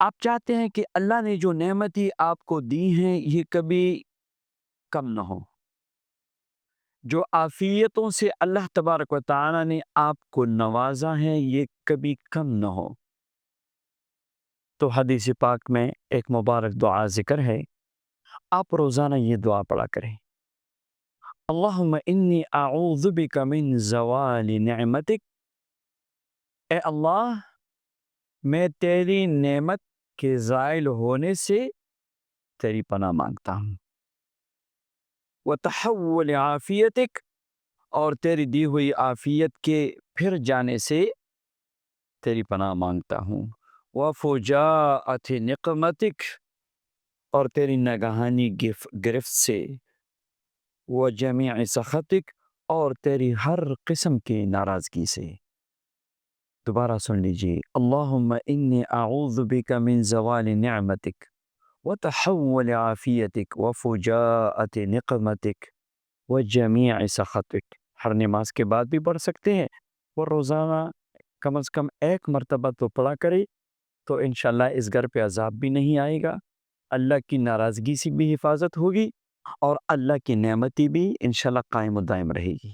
آپ چاہتے ہیں کہ اللہ نے جو نعمتیں آپ کو دی ہیں یہ کبھی کم نہ ہو، جو عافیتوں سے اللہ تبارک و تعالی نے آپ کو نوازا ہے یہ کبھی کم نہ ہو۔ تو حدیث پاک میں ایک مبارک دعا ذکر ہے، آپ روزانہ یہ دعا پڑھا کریں، اللہم انی اعوذ بک من زوال نعمتک، اے اللہ میں تیری نعمت کے زائل ہونے سے تیری پناہ مانگتا ہوں، وتحول عافیتک، اور تیری دی ہوئی عافیت کے پھر جانے سے تیری پناہ مانگتا ہوں، وفجاءت نقمتک، اور تیری ناگہانی گرفت سے، وجمیع سخطک، اور تیری ہر قسم کی ناراضگی سے۔ دوبارہ سن لیجیے، اللہم انی اعوذ بک من زوال نعمتک وتحول عافیتک وفجاءت نقمتک وجمیع سخطک۔ ہر نماز کے بعد بھی پڑھ سکتے ہیں، اور روزانہ کم از کم ایک مرتبہ تو پڑھا کرے، تو انشاءاللہ اس گھر پہ عذاب بھی نہیں آئے گا، اللہ کی ناراضگی سے بھی حفاظت ہوگی، اور اللہ کی نعمتی بھی انشاءاللہ قائم و دائم رہے گی۔